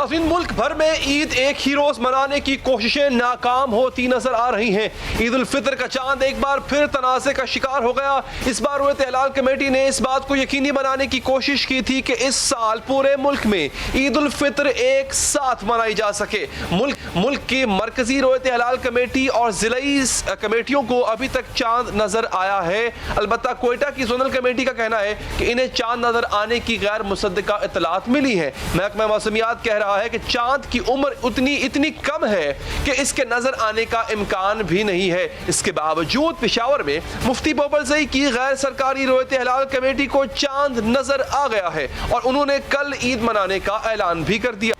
नाज़रीन, मुल्क भर में ईद एक ही रोज मनाने की कोशिशें नाकाम होती नजर आ रही हैं। ईद उल फितर का चांद एक बार फिर तनाज़े का शिकार हो गया। इस बार रोयत हिलाल कमेटी ने इस बात को यकीनी बनाने की कोशिश की थी कि इस साल पूरे मुल्क में ईद उल फितर एक साथ मनाई जा सके। मुल्क की मरकजी रोयत हिलाल कमेटी और ज़िलाई कमेटियों को अभी तक चांद नजर आया है। अलबत्ता कोयटा की जोनल कमेटी का कहना है कि इन्हें चांद नजर आने की गैर मुसद्दका इत्तलात मिली है। महकमा मौसमियात कह रहा है कि चांद की उम्र इतनी कम है कि इसके नजर आने का इम्कान भी नहीं है। इसके बावजूद पेशावर में मुफ्ती पोपलजई की गैर सरकारी रोयत हिलाल कमेटी को चांद नजर आ गया है और उन्होंने कल ईद मनाने का ऐलान भी कर दिया।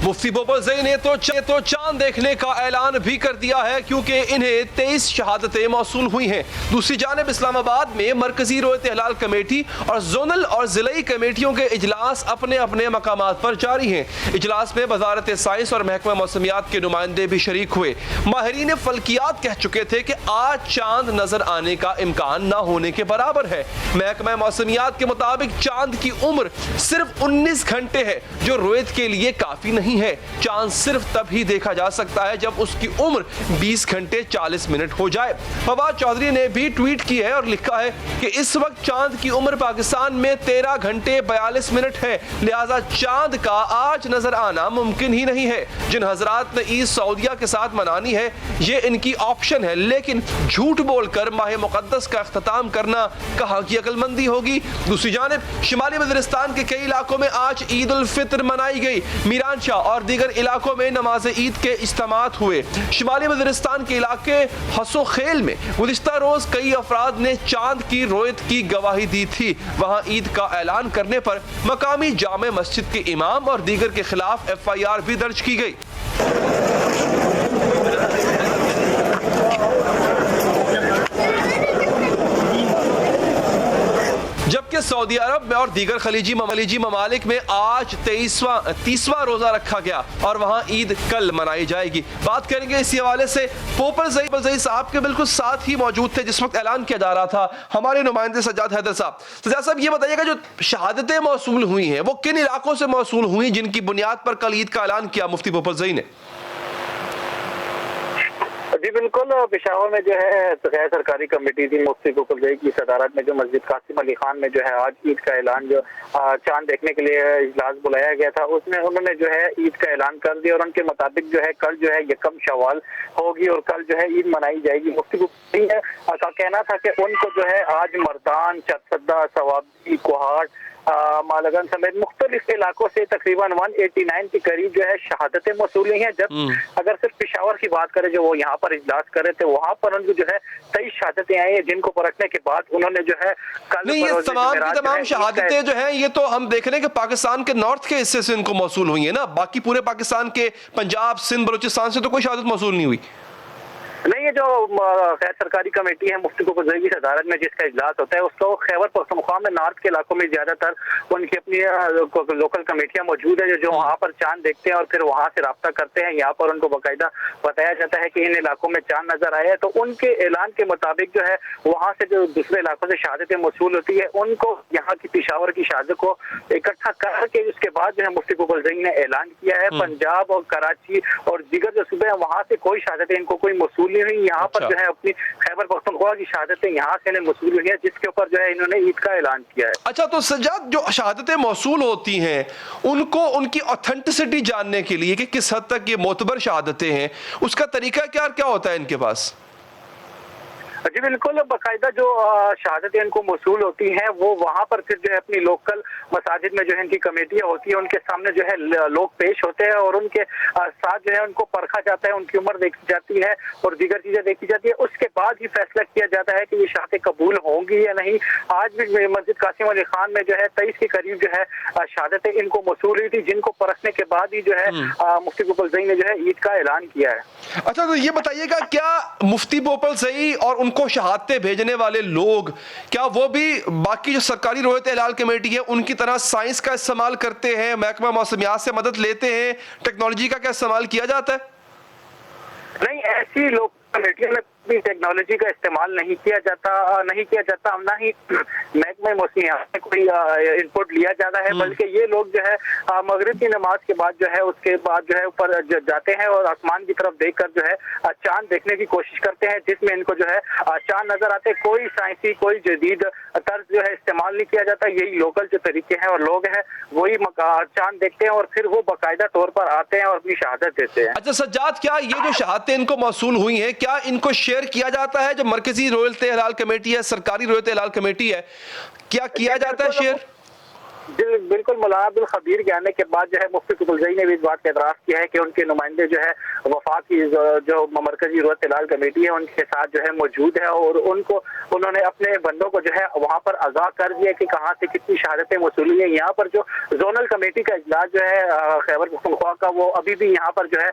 मुफ्ती पोपलजई ने तो चांद देखने का ऐलान भी कर दिया है क्योंकि इन्हें 23 शहादतें मौसूल हुई हैं। दूसरी जानिब इस्लामाबाद में मरकजी रोयत हिलाल कमेटी और जोनल और ज़िलाई कमेटियों के इजलास अपने अपने मकामात पर जारी हैं। इजलास में वजारत साइंस और महकमा मौसमियात के नुमाइंदे भी शरीक हुए। माहिरीन फल्कियात कह चुके थे कि आज चांद नजर आने का इम्कान न होने के बराबर है। महकमा मौसमियात के मुताबिक चांद की उम्र सिर्फ 19 घंटे है, जो रोयत के लिए काफी नहीं है। चांद सिर्फ तब ही देखा जा सकता है जब उसकी उम्र 20 घंटे 40 मिनट हो जाए। फवाद चौधरी ने भी ट्वीट की है और लिखा है कि इस वक्त चांद की उम्र पाकिस्तान में 13 घंटे 42 मिनट है, लिहाजा चांद का आज नजर आना मुमकिन ही नहीं है। जिन हजरात ने ईद सऊदिया के साथ मनानी है ये इनकी ऑप्शन है, लेकिन झूठ बोलकर माह मुकद्दस का इख्तिताम करना कहाँ की अक्लमंदी होगी। दूसरी जानिब शिमाली वज़ीरिस्तान के कई इलाकों में आज ईद उल फितर मनाई गई। मीरानशाह और दीगर इलाकों में नमाज ईद के इज्तिमात हुए। शिमाली वज़ीरिस्तान के इलाके हसो खेल में गुज़िश्ता रोज कई अफराद ने चांद की रोयत की गवाही दी थी। वहां ईद का ऐलान करने पर मकामी जामे मस्जिद के इमाम और दीगर के खिलाफ FIR भी दर्ज की गई। जबकि सऊदी अरब में और दीगर खलीजी ममालिक में आज 30वां रोजा रखा गया और वहां ईद कल मनाई जाएगी। बात करेंगे इसी हवाले से पोपलजई साहब के बिल्कुल साथ ही मौजूद थे जिस वक्त ऐलान किया जा रहा था, हमारे नुमाइंदे सज्जाद हैदर साहब। सज्जाद साहब, ये बताइएगा जो शहादतें मौसूल हुई हैं वो किन इलाकों से मौसूल हुई जिनकी बुनियाद पर कल ईद का ऐलान किया मुफ्ती पोपलजई ने? जी बिल्कुल, पेशावर में जो है गैर सरकारी कमेटी थी मुफ्ती पोपलजई की सदारत में जो मस्जिद कासिम अली खान में जो है आज ईद का ऐलान जो चांद देखने के लिए इजलास बुलाया गया था उसमें उन्होंने जो है ईद का ऐलान कर दिया और उनके मुताबिक जो है कल जो है यकम शवाल होगी और कल जो है ईद मनाई जाएगी। मुफ्ती पोपलजई का कहना था कि उनको जो है आज मर्दान, चरसद्दा, सवाबी, कोहाट, मालगन समेत मुख्तलिफ इलाकों से तकरीबन 189 के करीब जो है शहादतें मौसूल हुई हैं। जब अगर सिर्फ पेशावर की बात करें जो वो यहाँ पर इजलास कर रहे थे वहाँ पर उनको जो है 23 शहादतें आई हैं जिनको परखने के बाद उन्होंने जो है कल नहीं, ये तमाम शहादतें जो हैं ये तो हम देख रहे हैं कि पाकिस्तान के नॉर्थ के हिस्से से इनको मौसूल हुई है ना, बाकी पूरे पाकिस्तान के पंजाब, सिंध, बलूचिस्तान से तो कोई शहादत मौसूल नहीं हुई। नहीं, ये जो गैर सरकारी कमेटी है मुफ्ती पोपलजई की सदारत में जिसका इजलास होता है उसका वो खैबर पख्तूनख्वा में नॉर्थ के इलाकों में ज्यादातर उनकी अपनी लोकल कमेटियां मौजूद है जो वहाँ पर चांद देखते हैं और फिर वहाँ से राब्ता करते हैं। यहाँ पर उनको बाकायदा बताया जाता है कि इन इलाकों में चांद नजर आया है, तो उनके ऐलान के मुताबिक जो है वहाँ से जो दूसरे इलाकों से शहादतें मौसूल होती है उनको यहाँ की पेशावर की शहादत को इकट्ठा करके उसके बाद जो है मुफ्ती पोपलजई ने ऐलान किया है पंजाब और कराची और दीगर जो सूबे हैं वहाँ से कोई शहादतें इनको कोई मौसूल नहीं हुई। यहाँ पर अच्छा। जो है अपनी खैबर पख्तूनख्वा की शहादतें यहाँ से इन्हें मौसूल हुई है, जिसके ऊपर जो है इन्होंने ईद का ऐलान किया है। अच्छा, तो सज्जाद जो शहादतें मौसूल होती हैं उनको उनकी ऑथेंटिसिटी जानने के लिए कि किस हद तक ये मोतबर शहादतें हैं, उसका तरीका क्या होता है इनके पास? जी बिल्कुल, बाकायदा जो शहादतें इनको मौसूल होती हैं वो वहाँ पर फिर जो है अपनी लोकल मसाजिद में जो है इनकी कमेटियाँ होती है, उनके सामने जो है लोग पेश होते हैं और उनके साथ जो है उनको परखा जाता है, उनकी उम्र देखी जाती है और दीगर चीज़ें देखी जाती है। उसके बाद ही फैसला किया जाता है कि ये शहादतें कबूल होंगी या नहीं। आज भी मस्जिद कासिम अली खान में जो है 23 के करीब जो है शहादतें इनको मौसूल हुई थी, जिनको परखने के बाद ही जो है मुफ्ती बोपल ज़ई ने जो है ईद का ऐलान किया है। अच्छा, तो ये बताइएगा क्या मुफ्ती बोपल ज़ई और उनको शहादतें भेजने वाले लोग, क्या वो भी बाकी जो सरकारी रोयत एलाल कमेटी है उनकी तरह साइंस का इस्तेमाल करते हैं, महकमा मौसमियात से मदद लेते हैं, टेक्नोलॉजी का क्या इस्तेमाल किया जाता है? नहीं, ऐसी लोग कमेटियों में भी टेक्नोलॉजी का इस्तेमाल नहीं किया जाता, ना ही महकमे मौसमियात में कोई इनपुट लिया जाता है, बल्कि ये लोग जो है मगरिब की नमाज के बाद जो है उसके बाद जो है ऊपर जाते हैं और आसमान की तरफ देखकर जो है चांद देखने की कोशिश करते हैं, जिसमें इनको जो है चांद नजर आते। कोई साइंसी कोई जदीद तर्ज जो है इस्तेमाल नहीं किया जाता, यही लोकल जो तरीके हैं और लोग हैं वही चांद देखते हैं और फिर वो बाकायदा तौर पर आते हैं और अपनी शहादत देते हैं। अच्छा सज्जाद, क्या ये जो शहादतें इनको मौसूल हुई हैं क्या इनको शेयर किया जाता है? जो मरकजी रोयत हिलाल कमेटी है, सरकारी रोयत हिलाल कमेटी है, क्या किया जाता है शेयर? बिल्कुल, मौलाना अब्दुल खबीर के आने के बाद जो है मुफ्ती बोपल ज़ई ने भी इस बात का एतराफ़ किया है कि उनके नुमाइंदे जो है वफाक की जो मरकजी रोयत हिलाल कमेटी है उनके साथ जो है मौजूद है और उन्होंने अपने बंदों को जो है वहाँ पर आगाह कर दिया कि कहाँ से कितनी शहादतें मौसूल हुई हैं। यहाँ पर जो जोनल कमेटी का इजलास जो है खैबर पख्तूनख्वा का वो अभी भी यहाँ पर जो है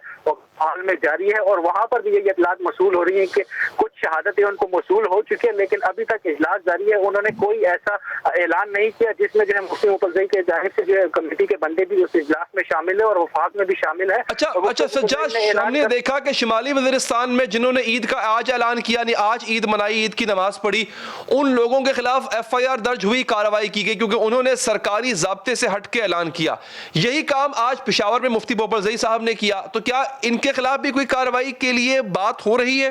हाल में जारी है और वहाँ पर भी ये इतलात मौसूल हो रही है कि कुछ शहादतें उनको मौसूल हो चुकी है, लेकिन अभी तक इजलास जारी है। उन्होंने कोई ऐसा ऐलान नहीं किया जिसमें जो है मुफ्ती बोपल ज़ई के जानिब से जो है कमेटी के बंदे भी उस इजलास में शामिल है और वफाक में भी शामिल है। अच्छा सज्जाद, हमने देखा कि शुमाली वज़ीरिस्तान में जिन्होंने ईद का आज ऐलान किया, यानी आज ईद मनाई, ईद की नमाज पढ़ी, उन लोगों के खिलाफ FIR दर्ज हुई, कार्रवाई की गई क्योंकि उन्होंने सरकारी ज़ाब्ते से हट के ऐलान किया। यही काम आज पेशावर में मुफ्ती बोपल ज़ई साहब ने किया, तो क्या इनके खिलाफ भी कोई कार्रवाई के लिए बात हो रही है?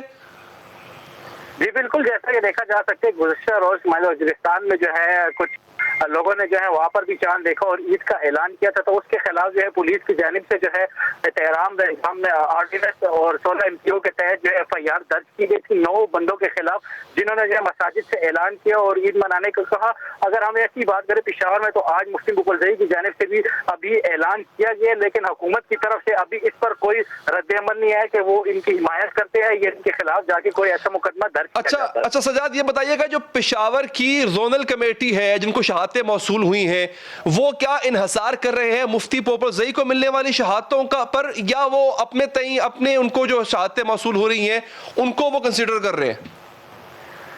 जी बिल्कुल, जैसा कि देखा जा सकता है गुज़श्ता रोज वज़ीरिस्तान में जो है कुछ लोगों ने जो है वहाँ पर भी चांद देखा और ईद का ऐलान किया था, तो उसके खिलाफ जो है पुलिस की जानिब से जो है तेहरान में ऑर्डिनेंस और 16 MPO के तहत जो है FIR दर्ज की गई थी 9 बंदों के खिलाफ, जिन्होंने जो है मसाजिद से ऐलान किया और ईद मनाने को कहा। अगर हम ऐसी बात करें पेशावर में, तो आज मुफ्ती बोपल ज़ई की जानिब से भी अभी ऐलान किया गया, लेकिन हुकूमत की तरफ से अभी इस पर कोई रद्द अमल नहीं आया कि वो इनकी हिमायत करते हैं या इनके खिलाफ जाके कोई ऐसा मुकदमा दर्ज किया जाता है। अच्छा सज्जाद, ये बताइएगा जो पेशावर की जोनल कमेटी है जिनको शहादतें मौसूल हुई हैं, वो क्या इन्हसार कर रहे हैं मुफ्ती बोपल ज़ई को मिलने वाली शहादतों का पर, या वो अपने तई अपने उनको जो शहादतें मौसूल हो रही हैं उनको वो कंसीडर कर रहे हैं?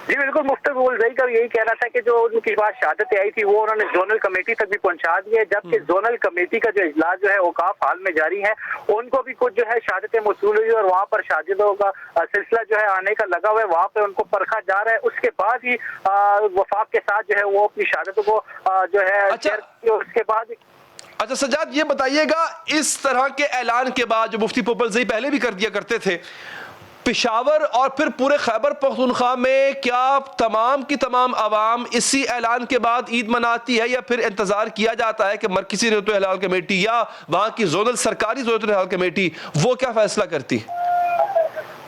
जी बिल्कुल, मुफ्ती बोपल ज़ई का यही कहना था कि जो उनकी बात शहादतें आई थी वो उन्होंने जोनल कमेटी तक भी पहुंचा दी है, जबकि जोनल कमेटी का जो इजलास जो है औकाफ हाल में जारी है, उनको भी कुछ जो है शहादतें मौसूल हुई और वहाँ पर शाहिदों का सिलसिला जो है आने का लगा हुआ है, वहाँ पे उनको परखा जा रहा है। उसके बाद ही वफाक के साथ जो है वो अपनी शहादतों को जो है उसके बाद। अच्छा सज्जाद, ये बताइएगा इस तरह के ऐलान के बाद जो मुफ्ती बोपल ज़ई पहले भी कर दिया करते थे, पेशावर और फिर पूरे खैबर पख्तूनख्वा में क्या तमाम की तमाम आवाम इसी ऐलान के बाद ईद मनाती है या फिर इंतजार किया जाता है कि मरकज़ी रोयत हिलाल कमेटी या वहाँ की जोनल सरकारी रोयत हिलाल कमेटी वो क्या फैसला करती?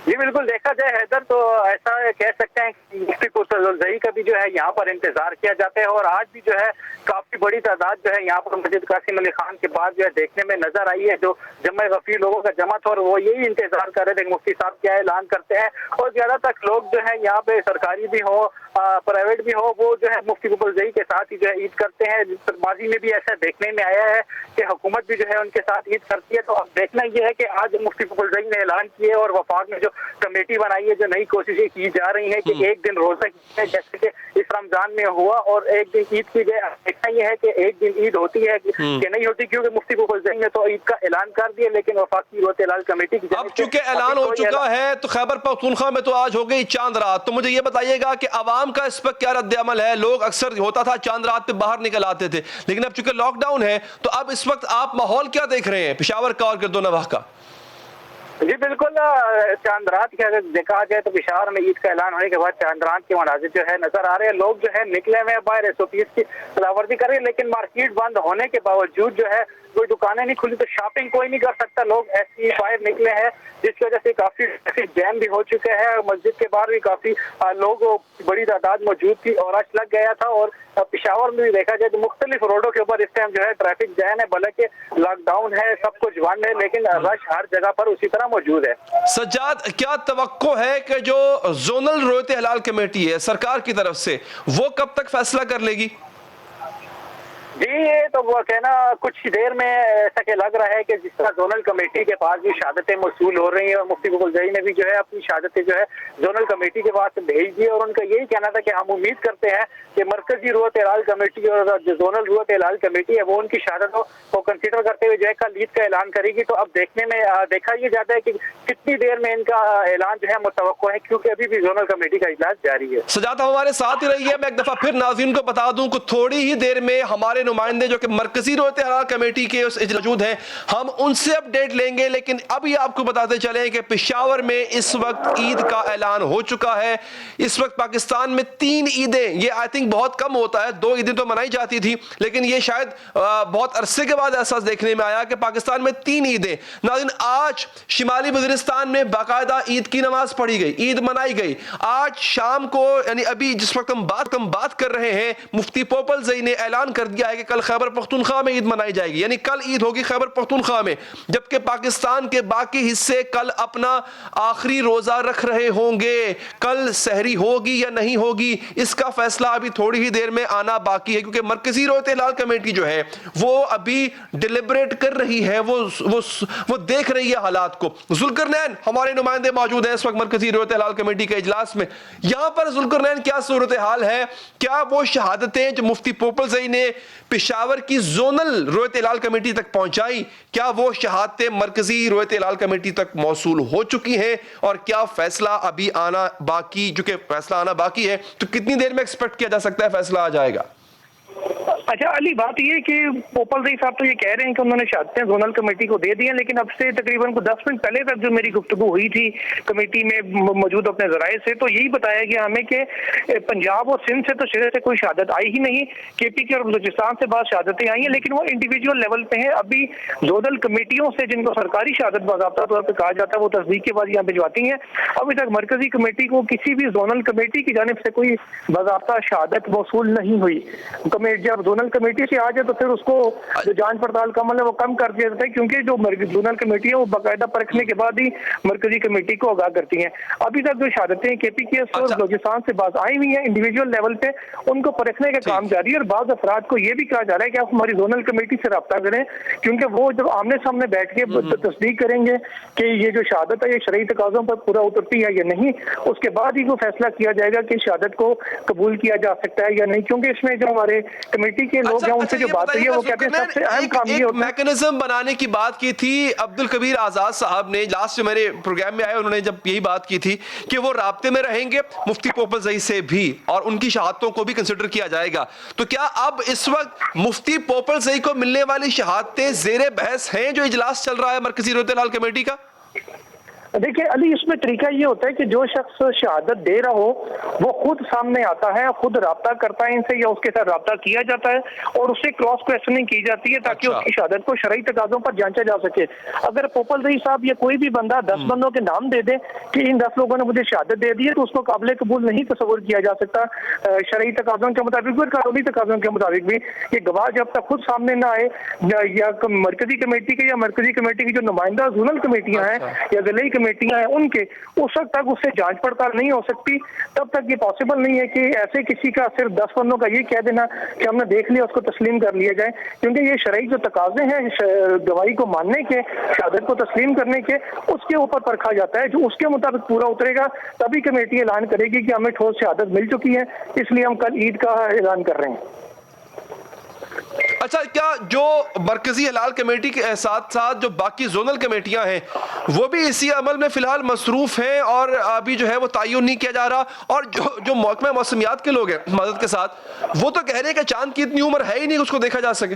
जी बिल्कुल, देखा जाए हैदर तो ऐसा कह सकते हैं कि मुफ्ती बोपल ज़ई का भी जो है यहाँ पर इंतजार किया जाता है और आज भी जो है काफी बड़ी तादाद जो है यहाँ पर मस्जिद कासिम अली खान के बाद जो है देखने में नजर आई है, जो जमा गफीर लोगों का जमा था और वो यही इंतजार कर रहे थे मुफ्ती साहब क्या ऐलान करते हैं। और ज्यादातर लोग जो है यहाँ पे सरकारी भी हो प्राइवेट भी हो, वो जो है मुफ्ती बोपल ज़ई के साथ ही जो है ईद करते हैं। माजी में भी ऐसा देखने में आया है कि हुकूमत भी जो है उनके साथ ईद करती है। तो अब देखना ये है कि आज मुफ्ती बोपल ज़ई ने ऐलान किए और वफाक में जो कमेटी बनाई है, जो नई कोशिशें की जा रही हैं कि एक दिन रोजा की जैसे कि इस रमजान में हुआ और एक दिन ईद की जाए। देखना यह है कि एक दिन ईद होती है कि नहीं होती, क्योंकि मुफ्ती बोपल ज़ई ने तो ईद का ऐलान कर दिया, लेकिन वफाकी रोयत हिलाल कमेटी की अब चूंकि ऐलान हो चुका है तो खैबर पख्तूनख्वा में तो आज हो गई चांद रात, तो मुझे ये बताइएगा कि आवाम का इस पर क्या रद्द अमल है? लोग अक्सर होता था चांद रात पे बाहर निकल आते थे, लेकिन अब चूंकि लॉकडाउन है तो अब इस वक्त आप माहौल क्या देख रहे हैं पेशावर का और गिरदोनवाह का? جی بالکل، چاند رات کی اگر دیکھا جائے تو پشاور میں عید کا اعلان ہونے کے بعد چاند رات کے مناظر جو ہے نظر آ رہے ہیں. لوگ جو ہے نکلے ہوئے باہر SOPs کی خلافورزی کر رہے ہیں، لیکن مارکیٹ بند ہونے کے باوجود جو ہے کوئی دکانیں نہیں کھلی تو شاپنگ کوئی نہیں کر سکتا. لوگ ایسے ہی باہر نکلے ہیں جس کی وجہ سے کافی جیم بھی ہو چکے ہیں. مسجد کے باہر بھی کافی لوگ بڑی تعداد موجود تھی اور رش لگ گیا تھا. اور پشاور میں بھی دیکھا جائے تو مختلف روڈوں کے اوپر اس ٹائم جو ہے ٹریفک جام ہے، بلکہ لاک ڈاؤن ہے، سب کچھ بند ہے، لیکن رش ہر جگہ پر اسی طرح موجود ہے. سجاد، کیا توقع ہے کہ جو زونل رویت ہلال کمیٹی ہے سرکار کی طرف سے وہ کب تک فیصلہ کر لے گی؟ جی یہ تو وہ کہنا کچھ دیر میں ایسا کہ لگ رہا ہے کہ جس طرح زونل کمیٹی کے پاس بھی شہادتیں موصول ہو رہی ہیں اور مفتی بکل زئی نے بھی جو ہے اپنی شہادتیں جو ہے زونل کمیٹی کے پاس بھیج دی، اور ان کا یہی کہنا تھا کہ ہم امید کرتے ہیں کہ مرکزی رویت ہلال کمیٹی اور جو زونل رویت ہلال کمیٹی ہے وہ ان کی شہادتوں کو کنسیڈر کرتے ہوئے جو ہے کل عید کا اعلان کرے گی. تو اب دیکھنے میں دیکھا یہ جاتا ہے کہ کتنی دیر میں ان کا اعلان جو ہے متوقع ہے، کیونکہ ابھی بھی زونل کمیٹی کا اجلاس جاری ہے. سجاد ہمارے ساتھ ہی رہی ہے. میں ایک دفعہ پھر ناظرین کو بتا دوں کہ تھوڑی ہی دیر میں ہمارے نمائندے جو کہ مرکزی رویت ہلال کمیٹی کے موجود ہیں ہم ان سے اپڈیٹ لیں گے، لیکن ابھی آپ کو بتاتے چلیں کہ پشاور میں اس وقت عید کا اعلان ہو چکا ہے. اس وقت پاکستان میں 3 عیدیں، یہ آئی تھنک بہت کم ہوتا ہے، 2 عیدیں تو منائی جاتی تھی، لیکن یہ شاید بہت عرصے کے بعد ایسا دیکھنے میں آیا کہ پاکستان میں 3 عیدیں. ناظرین آج شمالی وزیرستان میں باقاعدہ عید کی نماز پڑھی گئی، عید منائی گئی. آج شام کو یعنی ابھی جس وقت ہم بات کر رہے ہیں مفتی پوپل زئی نے اعلان کر دیا ہے کہ کل خیبر پختونخوا میں عید منائی جائے گی، یعنی کل عید ہوگی خیبر پختونخوا میں، جبکہ پاکستان کے باقی حصے کل اپنا آخری روزہ رکھ رہے ہوں گے. کل سحری ہوگی یا نہیں ہوگی اس کا فیصلہ ابھی تھوڑی ہی دیر میں آنا باقی ہے، کیونکہ مرکزی رویت ہلال کمیٹی جو ہے وہ ابھی ڈیلیبریٹ کر رہی ہے، وہ دیکھ رہی ہے حالات کو. ذوالقرنین ہمارے نمائندے موجود ہیں اس وقت مرکزی رویت ہلال کمیٹی کے اجلاس میں. یہاں پر ذوالقرنین کیا صورتحال ہے؟ کیا وہ شہادتیں جو مفتی پوپل زئی نے پشاور کی زونل رویت ہلال کمیٹی تک پہنچائی، کیا وہ شہادتیں مرکزی رویت ہلال کمیٹی تک موصول ہو چکی ہیں، اور کیا فیصلہ ابھی آنا باقی، جو کہ فیصلہ آنا باقی ہے تو کتنی دیر میں ایکسپیکٹ کیا جا سکتا ہے فیصلہ آ جائے گا؟ اچھا علی، بات یہ کہ پوپل زئی صاحب تو یہ کہہ رہے ہیں کہ انہوں نے شہادتیں زونل کمیٹی کو دے دی ہیں، لیکن اب سے تقریباً 10 منٹ پہلے تک جو میری گفتگو ہوئی تھی کمیٹی میں موجود اپنے ذرائع سے، تو یہی بتایا گیا ہمیں کہ پنجاب اور سندھ سے تو شہر سے کوئی شہادت آئی ہی نہیں. KP کے اور بلوچستان سے بعض شہادتیں آئی ہیں، لیکن وہ انڈیویجول لیول پہ ہیں. ابھی زونل کمیٹیوں سے جن کو سرکاری شہادت باضابطہ طور پہ کہا جاتا ہے وہ تصدیق کے بعد یہاں بھجواتی ہیں. ابھی تک مرکزی کمیٹی کو کسی بھی زونل کمیٹی کی جانب سے کوئی باضابطہ شہادت موصول نہیں ہوئی. جب زونل کمیٹی سے آ جائے تو پھر اس کو جو جانچ پڑتال کا عمل ہے وہ کم کر دیا جاتا ہے، کیونکہ جو زونل کمیٹی ہے وہ باقاعدہ پرکھنے کے بعد ہی مرکزی کمیٹی کو آگاہ کرتی ہیں. ابھی تک جو شہادتیں KP کے اور بلوچستان سے بعض آئی ہوئی ہیں انڈیویجول لیول پہ، ان کو پرکھنے کا کام جاری ہے. اور بعض افراد کو یہ بھی کہا جا رہا ہے کہ آپ ہماری زونل کمیٹی سے رابطہ کریں، کیونکہ وہ جب آمنے سامنے بیٹھ کے تصدیق کریں گے کہ یہ جو شہادت ہے یہ شرعی تقاضوں پر پورا اترتی ہے یا نہیں، اس کے بعد ہی وہ فیصلہ کیا جائے گا کہ شہادت کو قبول کیا جا سکتا ہے یا نہیں. کیونکہ اس میں جو ہمارے کمیٹی کے لوگ ہیں ان سے جو بات ہوئی ہے وہ کہتے ہیں سب سے اہم کام یہ ہوتا ہے. میکنزم بنانے کی بات کی تھی عبدالکبیر آزاد صاحب نے، لاسٹ جو میرے پروگرام میں آئے انہوں نے جب یہی بات کی تھی کہ وہ رابطے میں رہیں گے مفتی پوپل زئی سے بھی اور ان کی شہادتوں کو بھی کنسیڈر کیا جائے گا. تو کیا اب اس وقت مفتی پوپل زئی کو ملنے والی شہادتیں زیر بحث ہیں جو اجلاس چل رہا ہے مرکزی رویت ہلال کمیٹی کا؟ دیکھیں علی، اس میں طریقہ یہ ہوتا ہے کہ جو شخص شہادت دے رہا ہو وہ خود سامنے آتا ہے، خود رابطہ کرتا ہے ان سے یا اس کے ساتھ رابطہ کیا جاتا ہے اور اس سے کراس کویسچننگ کی جاتی ہے تاکہ اس کی شہادت کو شرعی تقاضوں پر جانچا جا سکے. اگر پوپل زئی صاحب یا کوئی بھی بندہ 10 بندوں کے نام دے دے کہ ان 10 لوگوں نے مجھے شہادت دے دی ہے تو اس کو قابل قبول نہیں تصور کیا جا سکتا شرعی تقاضوں کے مطابق بھی اور قانونی تقاضوں کے مطابق بھی. یہ گواہ جب تک خود سامنے نہ آئے یا مرکزی کمیٹی کے یا مرکزی کمیٹی کی جو نمائندہ زونل کمیٹیاں ہیں یا ضلعی کمیٹیاں ہیں ان کے، اس وقت تک اس سے جانچ پڑتال نہیں ہو سکتی. تب تک یہ پاسبل نہیں ہے کہ ایسے کسی کا صرف 10 بندوں کا یہ کہہ دینا کہ ہم نے دیکھ لیا اس کو تسلیم کر لیا جائے، کیونکہ یہ شرعی جو تقاضے ہیں گواہی کو ماننے کے، شہادت کو تسلیم کرنے کے، اس کے اوپر پرکھا جاتا ہے. جو اس کے مطابق پورا اترے گا تبھی کمیٹی اعلان کرے گی کہ ہمیں ٹھوس شہادت مل چکی ہے، اس لیے ہم کل عید کا اعلان کر رہے ہیں. اچھا، کیا جو مرکزی ہلال کمیٹی کے ساتھ ساتھ جو باقی زونل کمیٹیاں ہیں وہ بھی اسی عمل میں فی الحال مصروف ہیں اور ابھی جو ہے وہ تعین نہیں کیا جا رہا؟ اور جو محکمہ موسمیات کے لوگ ہیں مدد کے ساتھ وہ تو کہہ رہے ہیں کہ چاند کی اتنی عمر ہے ہی نہیں اس کو دیکھا جا سکے.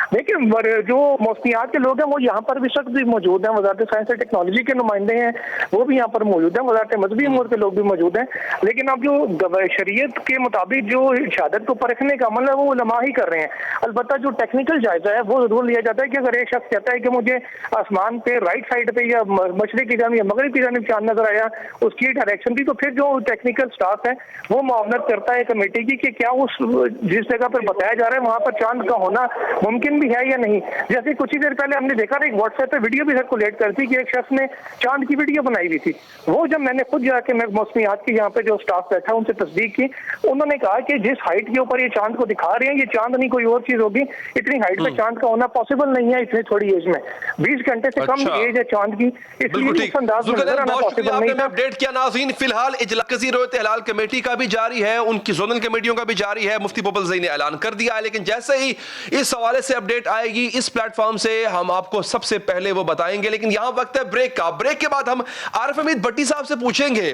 देखिए जो मौसमियात के लोग हैं वो यहाँ पर भी शख्स भी मौजूद हैं, वजारत साइंस और टेक्नोलॉजी के नुमाइंदे हैं वो भी यहाँ पर मौजूद हैं, वजारत मजहबी अमूर के लोग भी मौजूद हैं। लेकिन अब जो शरीयत के मुताबिक जो शहादत को परखने का अमल है वो उलमा ही कर रहे हैं। अलबत्ता जो टेक्निकल जायजा है वो जरूर लिया जाता है कि अगर एक शख्स कहता है कि मुझे आसमान पे राइट साइड पे या मशरिक की जानिब या मगरिब की जानिब चांद नजर आया, उसकी डायरेक्शन थी, तो फिर जो टेक्निकल स्टाफ है वो मामलत करता है कमेटी की कि क्या उस जिस जगह पर बताया जा रहा है वहां पर चांद का होना मुमकिन भी है या नहीं। जैसे कुछ ही देर पहले हमने देखा एक व्हाट्सएप पे वीडियो भी सर्कुलेट करती कि एक शख्स ने चांद की वीडियो बनाई हुई थी। वो जब मैंने खुद जाके मैं मौसमियात की यहाँ पे जो स्टाफ बैठा उनसे तस्दीक की, उन्होंने कहा कि जिस हाइट के ऊपर ये चांद को दिखा रहे हैं ये चांद नहीं कोई और चीज होगी, इतनी हाइट पे चांद का होना पॉसिबल नहीं है इतनी थोड़ी एज में, 20 घंटे से कम एज है चांद की, इसलिए इस अंदाज में नजर आना पॉसिबल नहीं था। अपडेट किया नाज़रीन। फिलहाल इजलास रोयत-ए-हिलाल कमेटी का भी जारी है, उनकी जोनल कमेटियों का भी जारी है, मुफ्ती पोपल ज़ई ने ऐलान कर दिया है। लेकिन जैसे ही इस हवाले से अपडेट आएगी इस प्लेटफॉर्म से हम आपको सबसे पहले वो बताएंगे। लेकिन यहां वक्त है ब्रेक का। ब्रेक के बाद हम आरिफ हमीद भट्टी साहब से पूछेंगे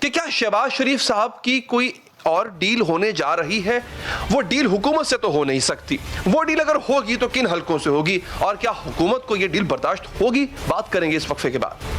कि क्या शहबाज शरीफ साहब की कोई और डील होने जा रही है। वो डील हुकूमत से तो हो नहीं सकती, वो डील अगर होगी तो किन हलकों से होगी और क्या हुकूमत को ये डील बर्दाश्त होगी, बात करेंगे इस वक्फे के बाद।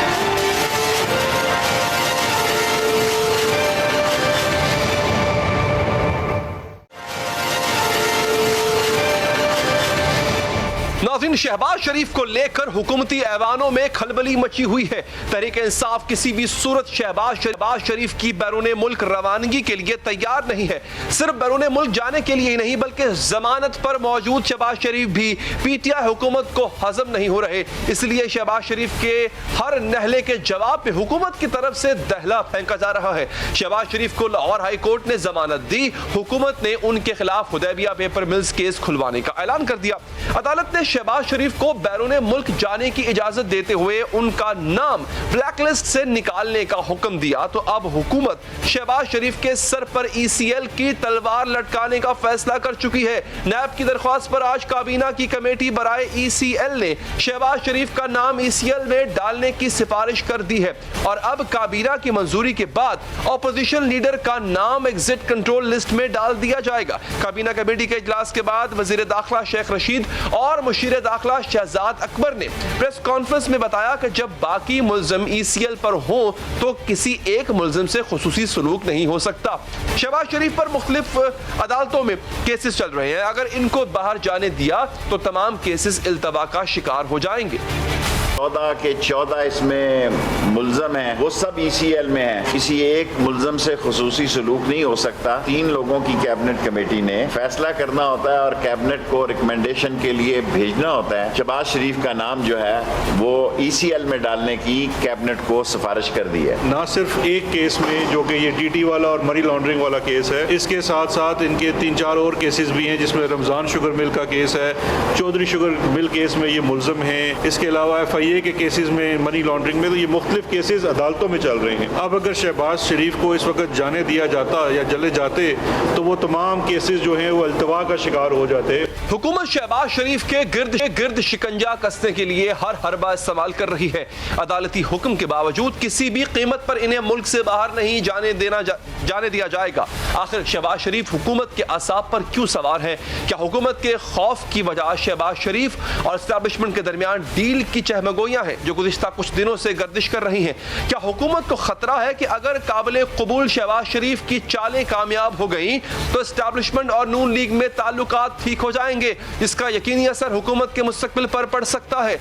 नाज़रीन, शहबाज शरीफ को लेकर हुकूमती ऐवानों में खलबली मची हुई है। तहरीक इंसाफ किसी भी सूरत शहबाज शरीफ की बैरून मुल्क रवानगी के लिए तैयार नहीं है। सिर्फ बैरून मुल्क जाने के लिए ही नहीं बल्कि जमानत पर मौजूद शहबाज शरीफ भी पीटीआई हुकूमत को हजम नहीं हो रहे। इसलिए शहबाज शरीफ के हर नहले के जवाब पे हुकूमत की तरफ से दहला फेंका जा रहा है। शहबाज शरीफ को लाहौर हाई कोर्ट ने जमानत दी, हुकूमत ने उनके खिलाफ हुदैबिया पेपर मिल्स केस खुलवाने का ऐलान कर दिया। अदालत ने शहबाज शरीफ को बैरून मुल्क जाने की इजाजत देते हुए उनका नाम ब्लैकलिस्ट से निकालने का हुक्म दिया। तो अब हुकूमत शहबाज शरीफ के सर पर ईसीएल की तलवार लटकाने का फैसला कर चुकी है। नैब की दरख्वास्त पर आज काबीना की कमेटी बराए ईसीएल ने शहबाज शरीफ का नाम ईसीएल में डालने की सिफारिश कर दी है और अब काबीना की मंजूरी के बाद ऑपोजिशन लीडर का नाम एग्जिट कंट्रोल लिस्ट में डाल दिया जाएगा। काबीना कमेटी के इजलास के बाद वजीर दाखिला शेख रशीद और मुशीर दाखिला शहजाद अकबर ने प्रेस कॉन्फ्रेंस में बताया कि जब बाकी मुल्जिम ईसीएल पर हो तो किसी एक मुल्जिम से खुसूसी सलूक नहीं हो सकता। शहबाज शरीफ पर मुख्तलिफ अदालतों में केसेस चल रहे हैं, अगर इनको बाहर जाने दिया तो तमाम केसेस इल्तवा का शिकार हो जाएंगे। 14 के 14 इसमें मुल्ज़म हैं, वो सब ईसीएल में हैं। किसी एक मुल्ज़म से खुसूसी सलूक नहीं हो सकता। 3 लोगों की कैबिनेट कमेटी ने फैसला करना होता है और कैबिनेट को रिकमेंडेशन के लिए भेजना होता है। शहबाज शरीफ का नाम जो है वो ईसीएल में डालने की कैबिनेट को सिफारिश कर दी है। ना सिर्फ एक केस में जो कि ये टीटी वाला और मनी लॉन्ड्रिंग वाला केस है, इसके साथ साथ इनके 3-4 और केसेस भी हैं जिसमें रमज़ान शुगर मिल का केस है, चौधरी शुगर मिल केस में ये मुल्ज़म हैं। इसके अलावा FIA के केसेस में मनी लॉन्ड्रिंग में, तो ये मुख्तलिफ केसेस अदालतों में चल रहे हैं। अब अगर शहबाज शरीफ को इस वक्त जाने दिया जाता या जले जाते तो वो तमाम केसेस जो हैं वो अल्तवा का शिकार हो जाते। हुकूमत शहबाज शरीफ के गिर्द शिकंजा कसने के लिए हर हरबा इस्तेमाल कर रही है। अदालती हुक्म के बावजूद किसी भी कीमत पर इन्हें मुल्क से बाहर नहीं जाने दिया जाएगा। आखिर शहबाज शरीफ हुकूमत के असाब पर क्यों सवार है? क्या हुकूमत के खौफ की वजह शहबाज शरीफ और एस्टैब्लिशमेंट के दरमियान डील की चहमगोइयां हैं जो गुज़िश्ता कुछ दिनों से गर्दिश कर रही हैं? क्या हुकूमत को खतरा है कि अगर काबिल कबूल शहबाज शरीफ की चालें कामयाब हो गई तो एस्टैब्लिशमेंट और नून लीग में ताल्लुकात ठीक हो जाएंगे? इसका यकीनी असर हुकूमत के मुस्तकबिल पर पड़ सकता है।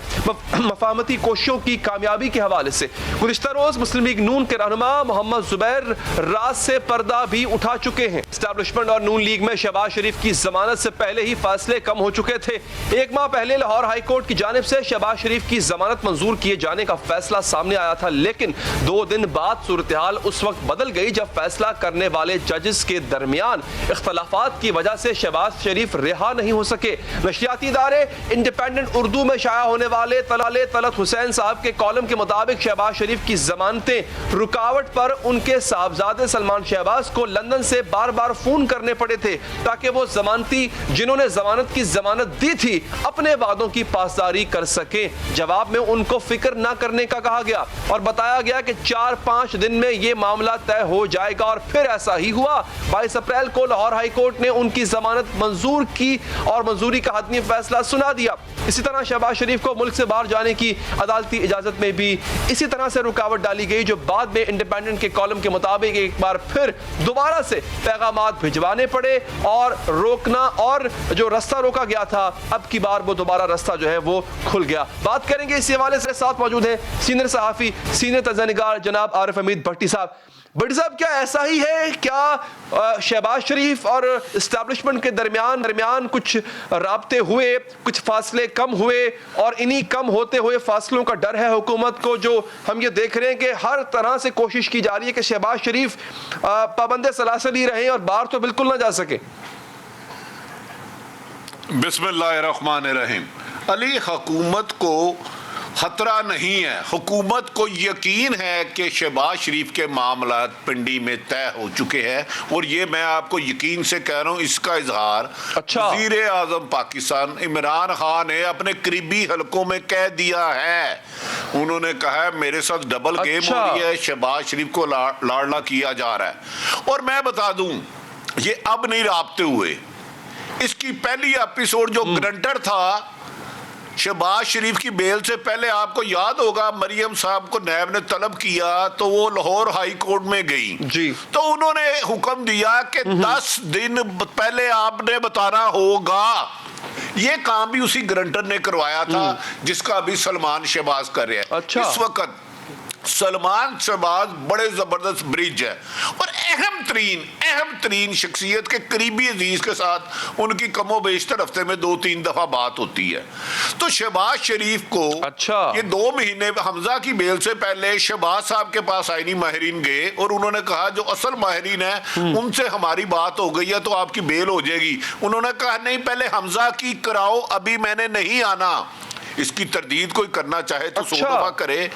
मफाहमती कोशिशों की कामयाबी के हवाले से गुज़िश्ता रोज मुस्लिम लीग नून के रहनुमा मोहम्मद जुबैर राज से पर्दा भी उठा चुके हैं। एस्टैब्लिशमेंट और नून लीग में शहबाज शरीफ की जमानत से पहले ही फैसले कम हो चुके थे। 1 माह पहले लाहौर हाई कोर्ट की जानिब से शहबाज शरीफ की जमानत मंजूर किए जाने का फैसला सामने आया था, लेकिन 2 दिन बाद सूरत हाल उस वक्त बदल गई जब फैसला करने वाले जजेस के दरमियान इख्तलाफात की वजह से शहबाज शरीफ रिहा नहीं हो सके। नशरियाती इदारे इंडिपेंडेंट उर्दू में शाया होने वाले तलत हुसैन साहब के कॉलम के मुताबिक शहबाज शरीफ की जमानतें रुकावट पर उनके साहबजादे सलमान शहबाज को लंदन से बार बार फोन करने पड़े थे ताकि वो जमानती जिन्होंने जमानत की जमानत दी थी अपने वादों की पासदारी कर सके। जवाब में उनको फिक्र ना करने का कहा गया और बताया गया कि 4-5 दिन में ये मामला तय हो जाएगा, और फिर ऐसा ही हुआ। 22 अप्रैल को लाहौर हाई कोर्ट ने उनकी जमानत मंजूर की और मंजूरी का हतमी फैसला सुना दिया। इसी तरह शहबाज शरीफ को मुल्क से बाहर जाने की अदालती इजाजत में भी इसी तरह से रुकावट डाली गई, जो बाद में इंडिपेंडेंट के कॉलम के मुताबिक एक बार फिर दोबारा से पैगामात भिजवाने पड़े और रोकना, और जो रास्ता रोका गया था अब की बार वो दोबारा रास्ता जो है वो खुल गया। बात करेंगे इस हवाले से। साथ मौजूद हैं सीनियर सहाफी, सीनियर तजनिगार जनाब आरिफ हमीद भट्टी साहब। भट्टी साहब, क्या ऐसा ही है, क्या शहबाज शरीफ और इस्टेब्लिशमेंट के दरमियान कुछ राब्ते हुए, कुछ फासले कम हुए, और इन्हीं कम होते हुए फासलों का डर है हुकूमत को, जो हम ये देख रहे हैं कि हर तरह से कोशिश की जा रही है कि शहबाज शरीफ पाबंदे सलासल ही रहें और बाहर तो बिल्कुल ना जा सके? बिस्मिल्लाहिर्रहमानिर्रहीम। अली, हुकूमत को खतरा नहीं है, हुकूमत को यकीन है कि शहबाज शरीफ के मामला पिंडी में तय हो चुके हैं, और ये मैं आपको यकीन से कह रहा हूँ। इसका इजहार वज़ीर आज़म पाकिस्तान इमरान खान ने अपने करीबी हलकों में कह दिया है। उन्होंने कहा है मेरे साथ डबल गेम हो रही है, शहबाज शरीफ को लाड़ला किया जा रहा है। और मैं बता दूं, ये अब नहीं राब्ते हुए, इसकी पहली एपिसोड जो ग्रंटर था शहबाज शरीफ की बेल से पहले, आपको याद होगा मरियम साहब को नैब ने तलब किया तो वो लाहौर हाई कोर्ट में गई जी, तो उन्होंने हुक्म दिया कि 10 दिन पहले आपने बताना होगा। ये काम भी उसी ग्रंटर ने करवाया था जिसका अभी सलमान शहबाज कर रहे हैं। अच्छा। इस वक्त सलमान शहबाज बड़े जबरदस्त ब्रिज है, और अहम तरीन शख्सियत के करीबी अजीज के साथ उनकी कमो बेशतर हफ्ते में 2-3 दफा बात होती है। तो शहबाज शरीफ को ये 2 महीने हमजा की बेल से पहले शहबाज साहब के पास आईनी माहिरीन गए और उन्होंने कहा जो असल माहिरीन है उनसे हमारी बात हो गई है तो आपकी बेल हो जाएगी। उन्होंने कहा नहीं, पहले हमजा की कराओ, अभी मैंने नहीं आना। इसकी तरदीद कोई करना चाहे तो 100 दफा करे।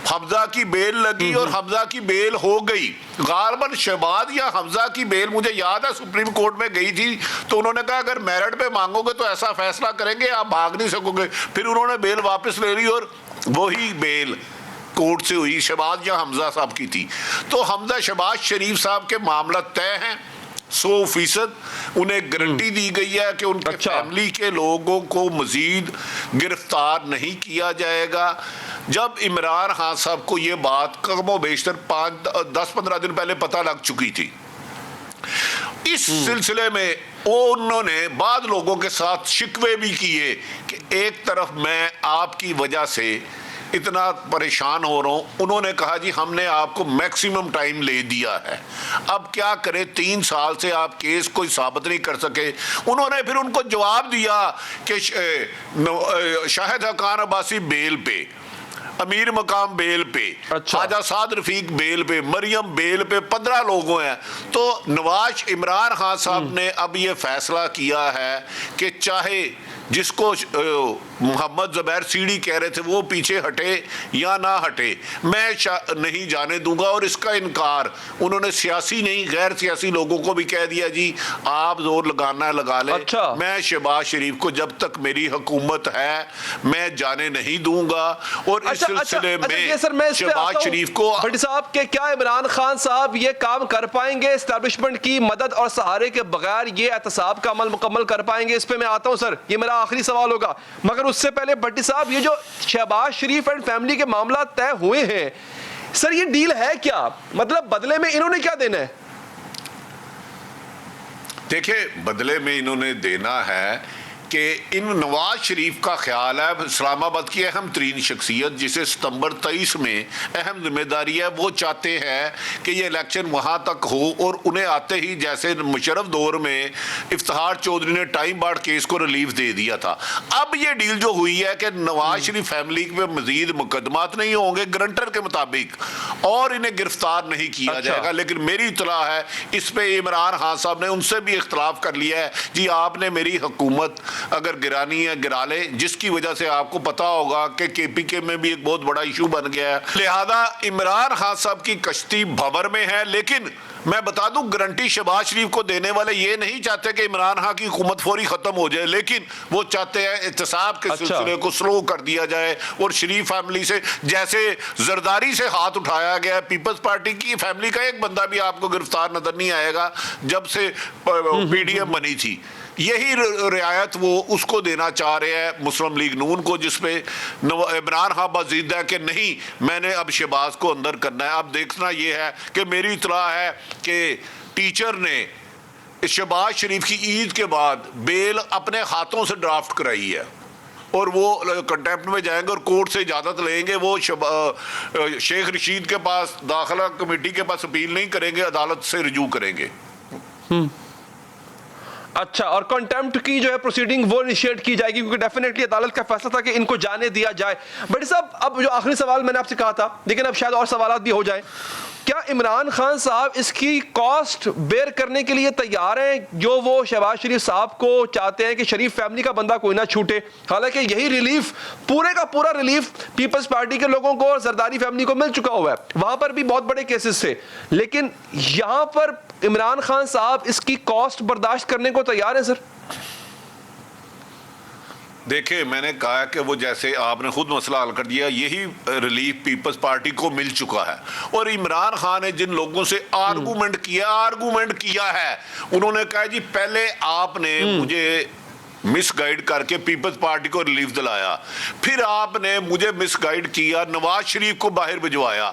हमजा की बेल लगी और हमजा की बेल हो गई। गालबन शहबाज या हमजा की बेल मुझे याद है सुप्रीम कोर्ट में गई थी, तो उन्होंने कहा अगर मेरिट पे मांगोगे तो ऐसा फैसला करेंगे आप भाग नहीं सकोगे। फिर उन्होंने बेल वापस ले ली और वही बेल कोर्ट से हुई, शहबाज या हमजा साहब की थी। तो हमजा शहबाज शरीफ साहब के मामला तय हैं 100%। उन्हें गारंटी दी गई है कि उनके फैमिली के लोगों को मजीद गिरफ्तार नहीं किया जाएगा। जब इमरान खान साहब को ये बात कमो बेशतर 10-15 दिन पहले पता लग चुकी थी, इस सिलसिले में उन्होंने बाद लोगों के साथ शिकवे भी किए कि एक तरफ मैं आपकी वजह से इतना परेशान हो रहा हूं। उन्होंने कहा जी हमने आपको मैक्सिमम टाइम ले दिया है, अब क्या करें, 3 साल से आप केस कोई साबित नहीं कर सके। उन्होंने फिर उनको जवाब दिया कि शाहिद हकान अब्बासी बेल पे, अमीर मकाम बेल पे, ख्वाजा साद रफीक बेल पे, मरियम बेल पे, 15 लोग हैं। तो नवाज इमरान खान साहब ने अब ये फैसला किया है कि चाहे जिसको मोहम्मद ज़ुबैर सीडी कह रहे थे वो पीछे हटे या ना हटे, मैं नहीं जाने दूंगा। और इसका इनकार उन्होंने सियासी नहीं गैर सियासी लोगों को भी कह दिया जी आप जोर लगाना है लगा ले। मैं शहबाज शरीफ को जब तक मेरी हुकूमत है मैं जाने नहीं दूंगा। और इस सिलसिले में शहबाज शरीफ को भट्टी साहब के क्या इमरान खान साहब ये काम कर पाएंगे, एस्टैब्लिशमेंट की मदद और सहारे के बगैर ये एहतसाब का अमल मुकम्मल कर पाएंगे? इस पे मैं आता हूं सर, ये मेरा आखिरी सवाल होगा, मगर उससे पहले भट्टी साहब ये जो शहबाज शरीफ एंड फैमिली के मामला तय हुए हैं सर, ये डील है क्या? मतलब बदले में इन्होंने क्या देना है? देखिए बदले में इन्होंने देना है कि इन नवाज शरीफ का ख्याल है इस्लामाबाद की अहम तरीन शख्सियत जिसे सितंबर 23 में अहम जिम्मेदारी है, वो चाहते हैं कि ये इलेक्शन वहाँ तक हो। और उन्हें आते ही जैसे मुशर्रफ दौर में इफ्तिखार चौधरी ने टाइम बार्ड केस को रिलीफ दे दिया था, अब ये डील जो हुई है कि नवाज शरीफ फैमिली पे मजीद मुकदमात नहीं होंगे ग्रंटर के मुताबिक और इन्हें गिरफ्तार नहीं किया जाएगा। लेकिन मेरी इतला है इस पे इमरान खान साहब ने उनसे भी इख्तलाफ कर लिया है, जी आपने मेरी हुकूमत اگر گرانی ہے گرا لے، جس کی وجہ سے آپ کو پتا ہوگا کہ کے پی کے میں بھی ایک بہت بڑا ایشو بن گیا ہے۔ لہذا عمران خان صاحب کی کشتی بھنور میں ہے، لیکن میں بتا دوں گارنٹی شہباز شریف کو دینے والے یہ نہیں چاہتے کہ عمران خان کی حکومت فوری ختم ہو جائے، لیکن وہ چاہتے ہیں احتساب کے سلسلے کو سلو کر دیا جائے، اور شریف فیملی سے جیسے زرداری سے ہاتھ اٹھایا گیا ہے، پیپلز پارٹی کی فیملی کا ایک بندہ بھی آپ کو گرفتار نظر نہیں آئے گا جب سے پی ڈی ایم بنی تھی، یہی رعایت وہ اس کو دینا چاہ رہے ہیں مسلم لیگ نون کو، جس پہ عمران خان بزید ہے کہ نہیں میں نے اب شہباز کو اندر کرنا ہے۔ اب دیکھنا یہ ہے کہ میری اطلاع ہے کہ ٹیچر نے شہباز شریف کی عید کے بعد بیل اپنے ہاتھوں سے ڈرافٹ کرائی ہے، اور وہ کنٹیمپٹ میں جائیں گے اور کورٹ سے اجازت لیں گے، وہ شیخ رشید کے پاس داخلہ کمیٹی کے پاس اپیل نہیں کریں گے، عدالت سے رجوع کریں گے۔ اچھا، اور کنٹیمپٹ کی جو ہے پروسیڈنگ وہ انیشیٹ کی جائے گی، کیونکہ ڈیفینیٹلی عدالت کا فیصلہ تھا کہ ان کو جانے دیا جائے۔ بٹ صاحب اب جو آخری سوال میں نے آپ سے کہا تھا، لیکن اب شاید اور سوالات بھی ہو جائیں، کیا عمران خان صاحب اس کی کاسٹ بیئر کرنے کے لیے تیار ہیں جو وہ شہباز شریف صاحب کو چاہتے ہیں کہ شریف فیملی کا بندہ کوئی نہ چھوٹے؟ حالانکہ یہی ریلیف پورے کا پورا ریلیف پیپلز پارٹی کے لوگوں کو اور زرداری فیملی کو مل چکا ہوا ہے، وہاں پر بھی بہت بڑے کیسز تھے، لیکن یہاں پر عمران خان صاحب اس کی کاسٹ برداشت کرنے کو تیار ہیں سر؟ دیکھیں میں نے کہا کہ وہ جیسے آپ نے خود مسئلہ حل کر دیا، یہی ریلیف پیپلز پارٹی کو مل چکا ہے، اور عمران خان نے جن لوگوں سے آرگومنٹ کیا ہے، انہوں نے کہا جی پہلے آپ نے مجھے مس گائیڈ کر کے پیپلز پارٹی کو ریلیف دلایا، پھر آپ نے مجھے مس گائیڈ کیا، نواز شریف کو باہر بھجوایا۔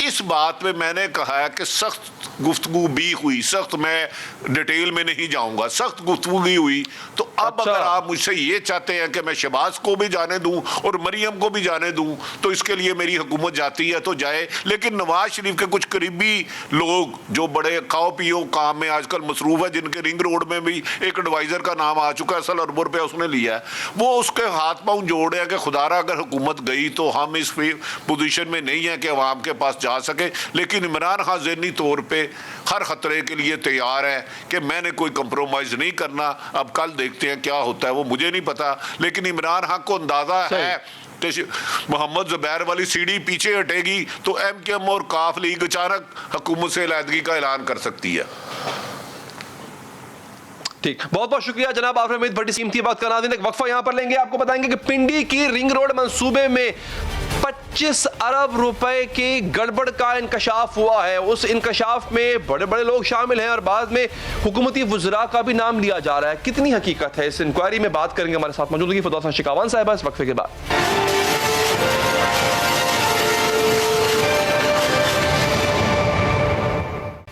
اس بات پہ میں نے کہا ہے کہ سخت گفتگو بھی ہوئی، سخت میں ڈیٹیل میں نہیں جاؤں گا، سخت گفتگو بھی ہوئی، تو اب اگر آپ مجھ سے یہ چاہتے ہیں کہ میں شہباز کو بھی جانے دوں اور مریم کو بھی جانے دوں تو اس کے لیے میری حکومت جاتی ہے تو جائے، لیکن نواز شریف کے کچھ قریبی لوگ جو بڑے کھاؤ پیو کام میں آج کل مصروف ہے، جن کے رنگ روڈ میں بھی ایک ایڈوائزر کا نام آ چکا ہے، اصل روپے اس نے لیا ہے، وہ اس کے ہاتھ پاؤں جوڑے ہیں کہ خدا را اگر حکومت گئی تو ہم اس پوزیشن میں نہیں ہیں کہ عوام کے پاس جا سکے، لیکن عمران خان ذہنی طور پہ ہر خطرے کے لیے تیار ہے کہ میں نے کوئی کمپرومائز نہیں کرنا۔ اب کل دیکھتے ہیں کیا ہوتا ہے، وہ مجھے نہیں پتا، لیکن عمران خان کو اندازہ ہے کہ محمد زبیر والی سیڑھی پیچھے ہٹے گی تو ایم کیو ایم اور کاف لیگ اچانک حکومت سے علیحدگی کا اعلان کر سکتی ہے۔ ٹھیک، بہت بہت شکریہ جناب عافر حمید بھٹی، قیمتی بات کا ناظرین۔ ایک وقفہ یہاں پر لیں گے، آپ کو بتائیں گے کہ پنڈی کی رنگ روڈ منصوبے میں 25 ارب روپے کی گڑبڑ کا انکشاف ہوا ہے۔ اس انکشاف میں بڑے بڑے لوگ شامل ہیں اور بعد میں حکومتی وزراء کا بھی نام لیا جا رہا ہے۔ کتنی حقیقت ہے اس انکوائری میں بات کریں گے، ہمارے ساتھ موجود ہوگی فردوس شکاوان صاحبہ اس وقفے کے بعد۔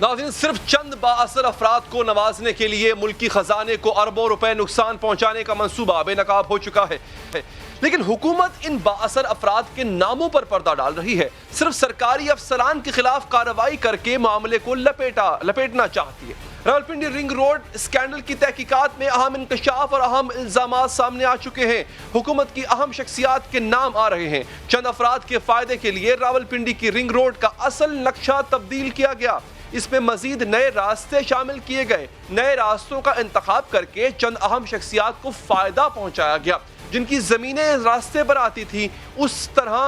ناظرین، صرف چند بااثر افراد کو نوازنے کے لیے ملکی خزانے کو اربوں روپے نقصان پہنچانے کا منصوبہ بے نقاب ہو چکا ہے، لیکن حکومت ان بااثر افراد کے ناموں پر پردہ ڈال رہی ہے، صرف سرکاری افسران کے خلاف کارروائی کر کے معاملے کو لپیٹنا چاہتی ہے۔ راولپنڈی رنگ روڈ اسکینڈل کی تحقیقات میں اہم انکشاف اور اہم الزامات سامنے آ چکے ہیں، حکومت کی اہم شخصیات کے نام آ رہے ہیں۔ چند افراد کے فائدے کے لیے راولپنڈی کی رنگ روڈ کا اصل نقشہ تبدیل کیا گیا، اس میں مزید نئے راستے شامل کیے گئے، نئے راستوں کا انتخاب کر کے چند اہم شخصیات کو فائدہ پہنچایا گیا، جن کی زمینیں راستے پر آتی تھی اس طرح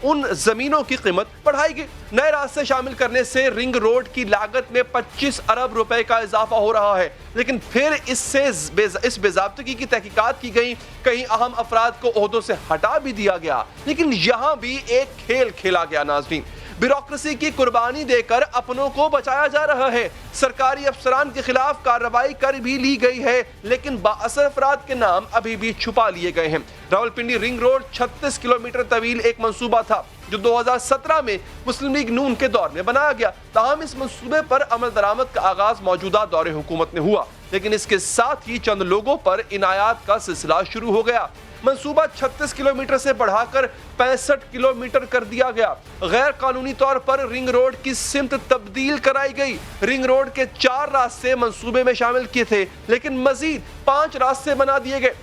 ان زمینوں کی قیمت بڑھائی گئی۔ نئے راستے شامل کرنے سے رنگ روڈ کی لاگت میں 25 ارب روپے کا اضافہ ہو رہا ہے، لیکن پھر اس بے ضابطگی کی تحقیقات کی گئی، کئی اہم افراد کو عہدوں سے ہٹا بھی دیا گیا، لیکن یہاں بھی ایک کھیل کھیلا گیا ناظرین۔ بیوروکریسی کی قربانی دے کر اپنوں کو بچایا جا رہا ہے، سرکاری افسران کے خلاف کارروائی کر بھی لی گئی ہے، لیکن بااثر افراد کے نام ابھی بھی چھپا لیے گئے ہیں۔ راولپنڈی رنگ روڈ 36 کلومیٹر طویل ایک منصوبہ تھا جو 2017 میں مسلم لیگ نون کے دور میں بنایا گیا، تاہم اس منصوبے پر عمل درآمد کا آغاز موجودہ دور حکومت نے ہوا، لیکن اس کے ساتھ ہی چند لوگوں پر عنایات کا سلسلہ شروع ہو گیا۔ منصوبہ 36 کلومیٹر سے بڑھا کر 65 کلومیٹر کر دیا گیا، غیر قانونی طور پر رنگ روڈ کی سمت تبدیل کرائی گئی۔ رنگ روڈ کے 4 راستے منصوبے میں شامل کیے تھے، لیکن مزید 5 راستے بنا دیے گئے۔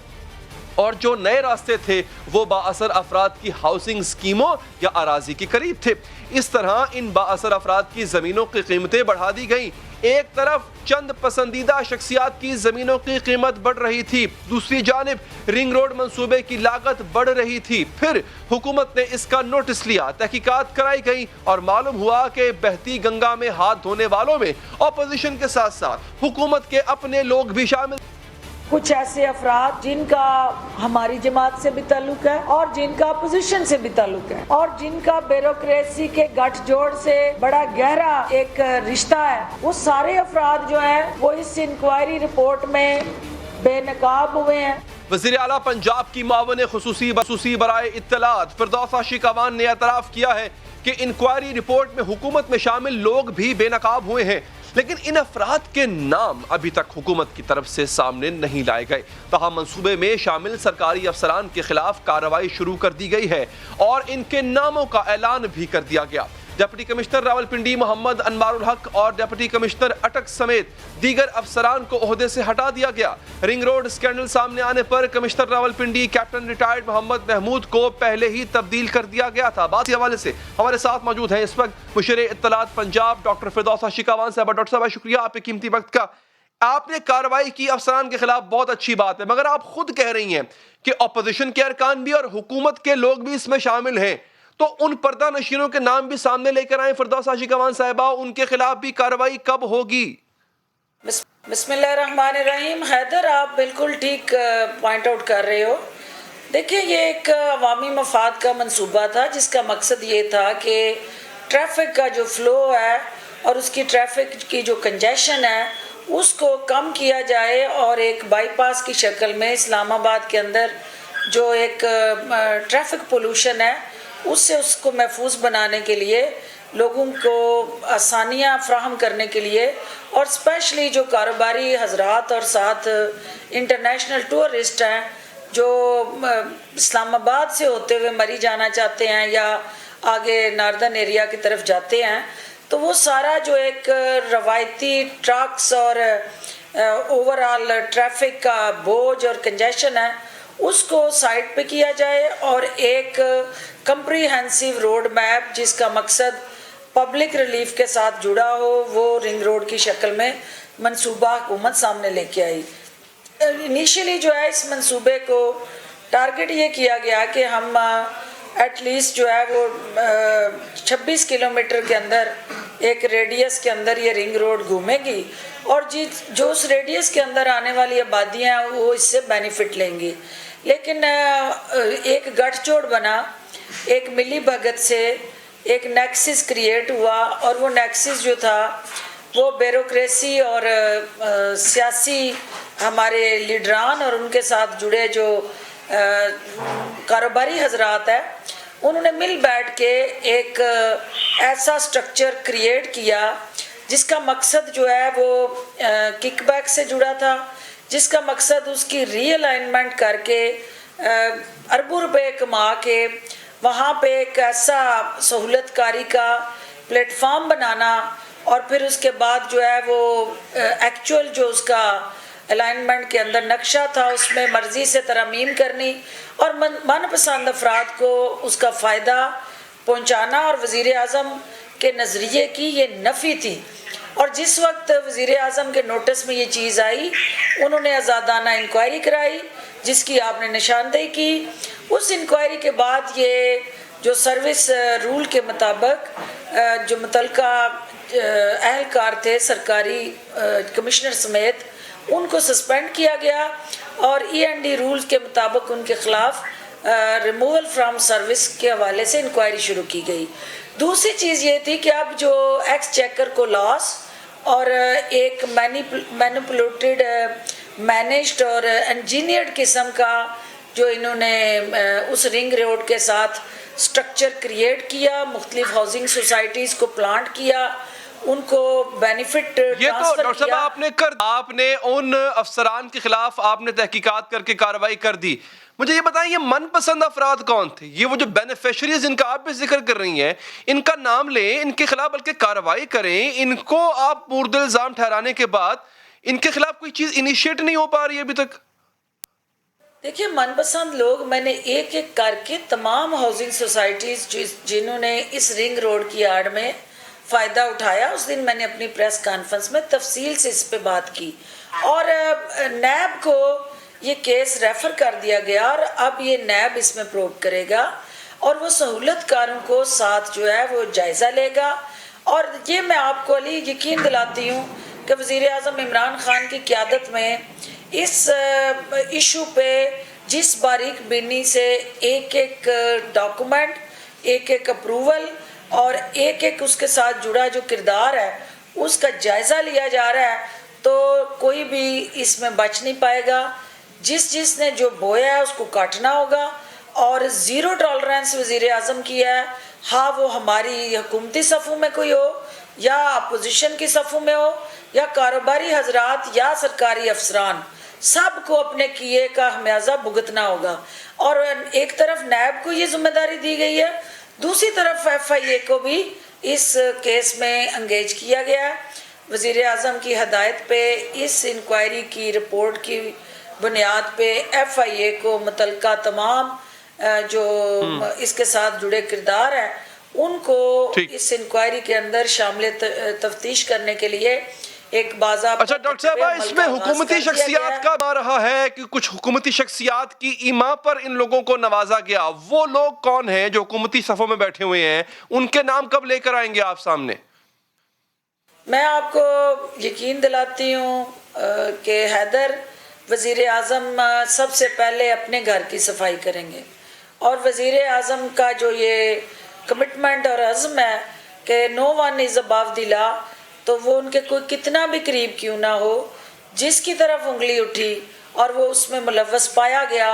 اور جو نئے راستے تھے وہ بااثر افراد کی ہاؤسنگ اسکیموں یا اراضی کے قریب تھے۔ اس طرح ان بااثر افراد کی زمینوں کی قیمتیں بڑھا دی گئیں۔ ایک طرف چند پسندیدہ شخصیات کی زمینوں کی قیمت بڑھ رہی تھی، دوسری جانب رنگ روڈ منصوبے کی لاگت بڑھ رہی تھی۔ پھر حکومت نے اس کا نوٹس لیا، تحقیقات کرائی گئی اور معلوم ہوا کہ بہتی گنگا میں ہاتھ دھونے والوں میں اپوزیشن کے ساتھ ساتھ حکومت کے اپنے لوگ بھی شامل۔ کچھ ایسے افراد جن کا ہماری جماعت سے بھی تعلق ہے اور جن کا اپوزیشن سے بھی تعلق ہے اور جن کا بیوروکریسی کے گٹھ جوڑ سے بڑا گہرا ایک رشتہ ہے، وہ سارے افراد جو ہیں وہ اس انکوائری رپورٹ میں بے نقاب ہوئے ہیں۔ وزیر اعلیٰ پنجاب کی معاون خصوصی برائے اطلاعات فردوسہ شیکاوان نے اعتراف کیا ہے کہ انکوائری رپورٹ میں حکومت میں شامل لوگ بھی بے نقاب ہوئے ہیں، لیکن ان افراد کے نام ابھی تک حکومت کی طرف سے سامنے نہیں لائے گئے۔ تاہم منصوبے میں شامل سرکاری افسران کے خلاف کارروائی شروع کر دی گئی ہے اور ان کے ناموں کا اعلان بھی کر دیا گیا۔ ڈپٹی کمشنر راولپنڈی محمد انوار الحق اور ڈپٹی کمشنر اٹک سمیت دیگر افسران کو عہدے سے ہٹا دیا گیا۔ رنگ روڈ اسکینڈل سامنے آنے پر کمشنر راولپنڈی کیپٹن ریٹائرڈ محمد محمود کو پہلے ہی تبدیل کر دیا گیا تھا۔ بات کے حوالے سے ہمارے ساتھ موجود ہیں اس وقت مشیر اطلاعات پنجاب ڈاکٹر فردوسہ شیکاوان صاحبہ۔ ڈاکٹر صاحبہ شکریہ آپ کے قیمتی وقت کا۔ آپ نے کارروائی کی افسران کے خلاف، بہت اچھی بات ہے، مگر آپ خود کہہ رہی ہیں کہ اپوزیشن کے ارکان بھی اور حکومت کے لوگ بھی اس میں شامل ہیں، تو ان پردہ نشینوں کے نام بھی سامنے لے کر آئیں فردوسہ شیکاوان صاحبہ، ان کے خلاف بھی کارروائی کب ہوگی؟ بسم اللہ الرحمن الرحیم۔ حیدر، آپ بالکل ٹھیک پوائنٹ آؤٹ کر رہے ہو۔ دیکھیں، یہ ایک عوامی مفاد کا منصوبہ تھا جس کا مقصد یہ تھا کہ ٹریفک کا جو فلو ہے اور اس کی ٹریفک کی جو کنجیشن ہے اس کو کم کیا جائے اور ایک بائی پاس کی شکل میں اسلام آباد کے اندر جو ایک ٹریفک پولوشن ہے اس سے اس کو محفوظ بنانے کے لیے، لوگوں کو آسانیاں فراہم کرنے کے لیے، اور اسپیشلی جو کاروباری حضرات اور ساتھ انٹرنیشنل ٹورسٹ ہیں جو اسلام آباد سے ہوتے ہوئے مری جانا چاہتے ہیں یا آگے ناردرن ایریا کی طرف جاتے ہیں، تو وہ سارا جو ایک روایتی ٹرکس اور اوور آل ٹریفک کا بوجھ اور کنجیشن ہے اس کو سائٹ پہ کیا جائے اور ایک کمپریہنسو روڈ میپ جس کا مقصد پبلک ریلیف کے ساتھ جڑا ہو، وہ رنگ روڈ کی شکل میں منصوبہ حکومت سامنے لے کے آئی۔ انیشیلی جو ہے اس منصوبے کو ٹارگٹ یہ کیا گیا کہ ہم ایٹ لیسٹ جو ہے وہ 26 کلومیٹر کے اندر ایک ریڈیس کے اندر یہ رنگ روڈ گھومے گی اور جو اس ریڈیس کے اندر آنے والی آبادیاں ہیں وہ اس سے بینیفٹ لیں گی، لیکن ایک گٹھ جوڑ بنا، ایک ملی بھگت سے ایک نیکسس کریٹ ہوا اور وہ نیکسس جو تھا وہ بیوروکریسی اور سیاسی ہمارے لیڈران اور ان کے ساتھ جڑے جو کاروباری حضرات ہیں انہوں نے مل بیٹھ کے ایک ایسا سٹرکچر کریٹ کیا جس کا مقصد جو ہے وہ کک بیک سے جڑا تھا، جس کا مقصد اس کی ری الائنمنٹ کر کے اربوں روپے کما کے وہاں پہ ایک ایسا سہولت کاری کا پلیٹ فارم بنانا اور پھر اس کے بعد جو ہے وہ ایکچوئل جو اس کا الائنمنٹ کے اندر نقشہ تھا اس میں مرضی سے ترمیم کرنی اور من پسند افراد کو اس کا فائدہ پہنچانا، اور وزیر اعظم کے نظریے کی یہ نفی تھی۔ اور جس وقت وزیر اعظم کے نوٹس میں یہ چیز آئی انہوں نے آزادانہ انکوائری کرائی جس کی آپ نے نشاندہی کی۔ اس انکوائری کے بعد یہ جو سروس رول کے مطابق جو متعلقہ اہلکار تھے سرکاری کمشنر سمیت ان کو سسپینڈ کیا گیا اور END رولز کے مطابق ان کے خلاف ریموول فرام سروس کے حوالے سے انکوائری شروع کی گئی۔ دوسری چیز یہ تھی کہ اب جو ایکس چیکر کو لاس اور ایک مینیپولیٹڈ مینیجڈ اور انجینئرڈ قسم کا جو انہوں نے اس رنگ روڈ کے ساتھ سٹرکچر کریٹ کیا، مختلف ہاؤسنگ سوسائٹیز کو پلانٹ کیا، ان کو بینیفٹ یہ تو ڈاکٹر صاحب آپ نے ان افسران کے خلاف آپ نے تحقیقات کر کے کارروائی کر دی۔ مجھے یہ بتائیں یہ من پسند افراد کون تھے؟ یہ وہ جو بینیفیشریز ان کا آپ بھی ذکر کر رہی ہیں ان کا نام لیں، ان کے خلاف بلکہ کارروائی کریں، ان کو آپ مورد الزام ٹھہرانے کے بعد ان کے خلاف کوئی چیز انیشیٹ نہیں ہو پا رہی ہے ابھی تک؟ देखिए, मनपसंद लोग मैंने एक एक करके तमाम हाउसिंग सोसाइटीज़ जिन्होंने इस रिंग रोड की आड़ में फ़ायदा उठाया, उस दिन मैंने अपनी प्रेस कॉन्फ्रेंस में तफसील से इस पे बात की और नैब को ये केस रेफ़र कर दिया गया और अब ये नैब इसमें प्रोब करेगा और वो सहूलतकारों को साथ जो है वो जायज़ा लेगा। और ये मैं आपको अली यकीन दिलाती हूँ कि वज़ीर आज़म इमरान ख़ान की क़यादत में इस इशू पे जिस बारीक बीनी से एक एक डॉक्यूमेंट, एक एक अप्रूवल और एक एक उसके साथ जुड़ा जो किरदार है उसका जायज़ा लिया जा रहा है, तो कोई भी इसमें बच नहीं पाएगा। जिसने जो बोया है उसको काटना होगा और ज़ीरो टॉलरेंस वज़ीर आज़म की है। हाँ, वो हमारी हुकूमती सफ़ों में कोई हो या अपोजिशन की सफ़ों में हो या कारोबारी हजरात या सरकारी अफसरान, सबको अपने किए का खमियाजा भुगतना होगा। और एक तरफ नैब को ये जिम्मेदारी दी गई है, दूसरी तरफ FIA को भी इस केस में एंगेज किया गया है। वज़ीर आज़म की हदायत पे इस इंक्वायरी की रिपोर्ट की बुनियाद पे FIA को मुतलका तमाम जो इसके साथ जुड़े किरदार हैं उनको इस इंक्वायरी के अंदर शामिल तफ्तीश करने के लिए एक बाज़ाब्ता। अच्छा डॉक्टर साहब, इसमें हुकूमती शख्सियात का आ रहा है कि कुछ हुकूमती शख्सियात की ईमा पर इन लोगों को नवाजा गया। वो लोग कौन हैं जो हुकूमती सफ़ों में बैठे हुए हैं, उनके नाम कब लेकर आएंगे आप सामने? मैं आपको यकीन दिलाती हूँ कि हैदर वज़ीर आज़म सबसे पहले अपने घर की सफाई करेंगे और वज़ीर आज़म का जो ये कमिटमेंट और अज़्म है कि no one is above the law, तो वो उनके कोई कितना भी करीब क्यों ना हो, जिसकी तरफ उंगली उठी और वो उसमें मुलव्वस पाया गया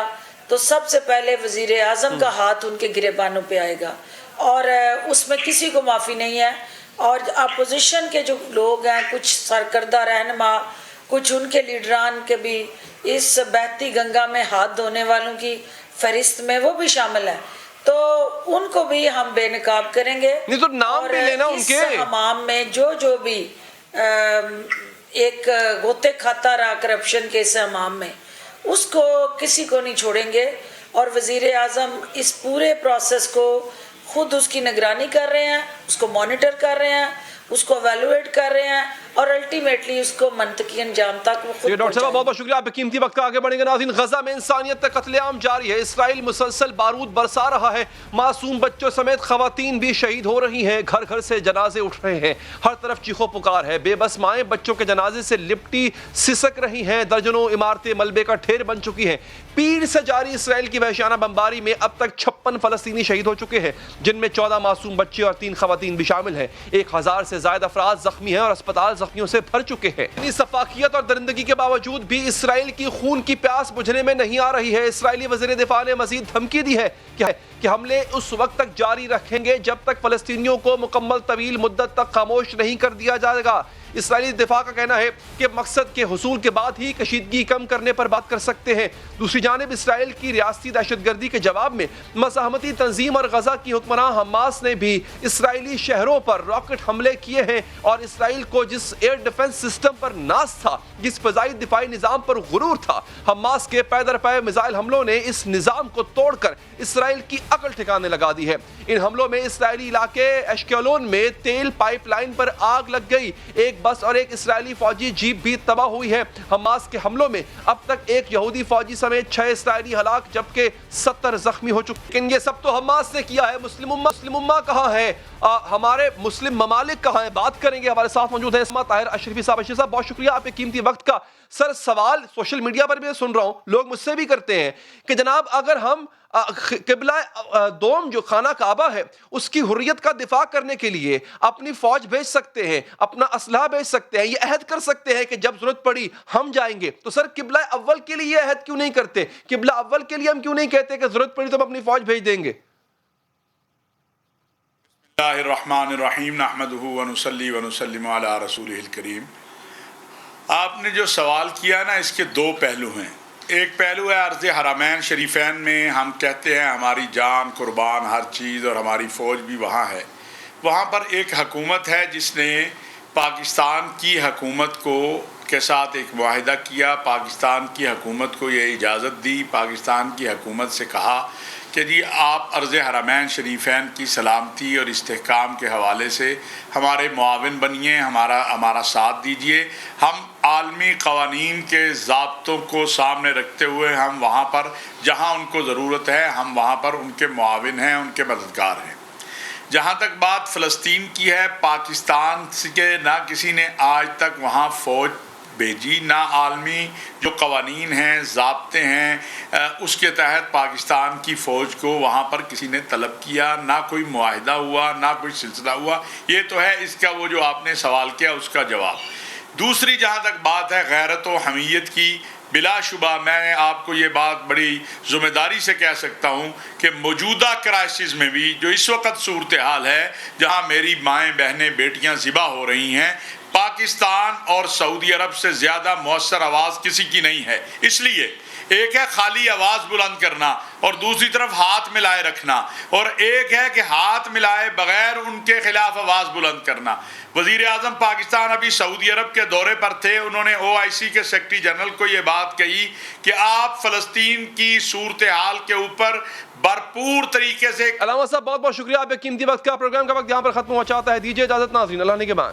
तो सबसे पहले वज़ीर आज़म का हाथ उनके गिरेबानों पे आएगा और उसमें किसी को माफ़ी नहीं है। और अपोजिशन के जो लोग हैं, कुछ सरकर्दा रहनुमा, कुछ उनके लीडरान के भी इस बहती गंगा में हाथ धोने वालों की फहरिस्त में वो भी शामिल है, तो उनको भी हम बेनकाब करेंगे। नहीं तो नाम भी लेना उनके। हमाम में जो भी एक गोते खाता रहा करप्शन के इस हमाम में, उसको किसी को नहीं छोड़ेंगे और वज़ीर आज़म इस पूरे प्रोसेस को खुद उसकी निगरानी कर रहे हैं, उसको मॉनिटर कर रहे हैं, उसको एवेलुएट कर रहे हैं और अल्टीमेटली उसको मंतकी अंजाम तक वो खुद। डॉक्टर साहब बहुत बहुत शुक्रिया, आपके कीमती वक्त का। आगे बढ़ेंगे नाज़रीन। गजा में इंसानियत तक कत्लेआम जारी है। इसराइल मुसलसल बारूद बरसा रहा है, मासूम बच्चों समेत खवातीन भी शहीद हो रही हैं। घर घर से जनाजे उठ रहे हैं, हर तरफ चीखो पुकार है। बेबस माएँ बच्चों के जनाजे से लिपटी सिसक रही हैं। दर्जनों इमारतें मलबे का ढेर बन चुकी हैं। पीर से जारी इसराइल की वहशियाना बमबारी में अब तक 56 फलस्तीनी शहीद हो चुके हैं, जिनमें 14 मासूम बच्चे और 3 खवातीन भी शामिल हैं। 1000 से ज़ायद अफराद जख्मी हैं और अस्पताल जख्मियों से भर चुके हैं। इतनी सफाकियत और दरिंदगी के बावजूद भी इसराइल की खून की प्यास बुझने में नहीं आ रही है। इसराइली वज़ीर दिफा ने मजीद धमकी दी है कि हमले उस वक्त तक जारी रखेंगे जब तक फलस्तीनियों को मुकम्मल तवील मुद्दत तक खामोश नहीं कर दिया जाएगा। इसराइली दिफा का कहना है कि मकसद के हुसूल के बाद ही कशीदगी कम करने पर बात कर सकते हैं। दूसरी जानिब इसराइल की रियासती दहशतगर्दी के जवाब में मज़ाहमती तंजीम और गजा की हुक्मरान हमास ने भी इसराइली शहरों पर रॉकेट हमले किए हैं और इसराइल को जिस एयर डिफेंस सिस्टम पर नाज था, जिस फ़ज़ाई दिफाई निज़ाम पर गुरूर था, हमास के पैदर पै मिसाइल हमलों ने इस निज़ाम को तोड़कर इसराइल की अकल ठिकाने लगा दी है। इन हमलों में इसराइली इलाके एश्केलोन में तेल पाइपलाइन पर आग लग गई। एक बस और एक इसराइली फौजी जीप भी तबाह हुई है। हमास के हमलों में अब तक एक यहूदी फौजी समेत 6 इसराइली हलाक जबकि 70 जख्मी हो चुके। लेकिन ये सब तो हमास ने किया है। मुस्लिम उम्मा कहाँ है? हमारे मुस्लिम ममालिक कहाँ है? बात करेंगे। हमारे साथ मौजूद है ताहिर अशरफी साहब। अशरफी साहब बहुत शुक्रिया आपके कीमती वक्त का। सर, सवाल सोशल मीडिया पर भी सुन रहा हूँ, लोग मुझसे भी करते हैं कि जनाब अगर हम किबला दोम जो खाना काबा है उसकी हुर्रियत का दिफा करने के लिए अपनी फौज भेज सकते हैं, अपना असलहा भेज सकते हैं, ये अहद कर सकते हैं कि जब जरूरत पड़ी हम जाएंगे, तो सर किबला अव्वल के लिए ये अहद क्यों नहीं करते? किबला अव्वल के लिए हम क्यों नहीं कहते कि जरूरत पड़ी तो हम अपनी फौज भेज देंगे? बिस्मिल्लाहिर्रहमानिर्रहीम नहमदुहु व नुसल्ली व नुसल्लिमु अला रसूलिहिल करीम। आपने जो सवाल किया ना, इसके 2 पहलू हैं। एक पहलू है अर्ज़ हरमैन शरीफैन में हम कहते हैं हमारी जान कुर्बान हर चीज़ और हमारी फ़ौज भी वहाँ है। वहाँ पर एक हुकूमत है जिसने پاکستان کی حکومت کو کے ساتھ ایک معاہدہ کیا، پاکستان کی حکومت کو یہ اجازت دی، پاکستان کی حکومت سے کہا کہ جی آپ عرض حرمین شریفین کی سلامتی اور استحکام کے حوالے سے ہمارے معاون بنیے، ہمارا ساتھ دیجئے، ہم عالمی قوانین کے ضابطوں کو سامنے رکھتے ہوئے ہم وہاں پر جہاں ان کو ضرورت ہے ہم وہاں پر ان کے معاون ہیں، ان کے مددگار ہیں۔ جہاں تک بات فلسطین کی ہے، پاکستان کے نہ کسی نے آج تک وہاں فوج بھیجی، نہ عالمی جو قوانین ہیں، ضابطے ہیں، اس کے تحت پاکستان کی فوج کو وہاں پر کسی نے طلب کیا، نہ کوئی معاہدہ ہوا، نہ کوئی سلسلہ ہوا۔ یہ تو ہے اس کا وہ جو آپ نے سوال کیا اس کا جواب۔ دوسری جہاں تک بات ہے غیرت و حمیت کی، بلا شبہ میں آپ کو یہ بات بڑی ذمہ داری سے کہہ سکتا ہوں کہ موجودہ کرائسس میں بھی جو اس وقت صورتحال ہے جہاں میری مائیں بہنیں بیٹیاں ذبح ہو رہی ہیں، پاکستان اور سعودی عرب سے زیادہ مؤثر آواز کسی کی نہیں ہے۔ اس لیے ایک ہے خالی آواز بلند کرنا اور دوسری طرف ہاتھ ملائے رکھنا، اور ایک ہے کہ ہاتھ ملائے بغیر ان کے خلاف آواز بلند کرنا۔ وزیر اعظم پاکستان ابھی سعودی عرب کے دورے پر تھے، انہوں نے OIC کے سیکرٹری جنرل کو یہ بات کہی کہ آپ فلسطین کی صورتحال کے اوپر بھرپور طریقے سے۔ علامہ صاحب بہت بہت شکریہ آپ کے قیمتی وقت کا، پروگرام کا وقت یہاں پر ختم ہوا چاہتا ہے، دیجیے اجازت ناظرین، اللہ نے کے بعد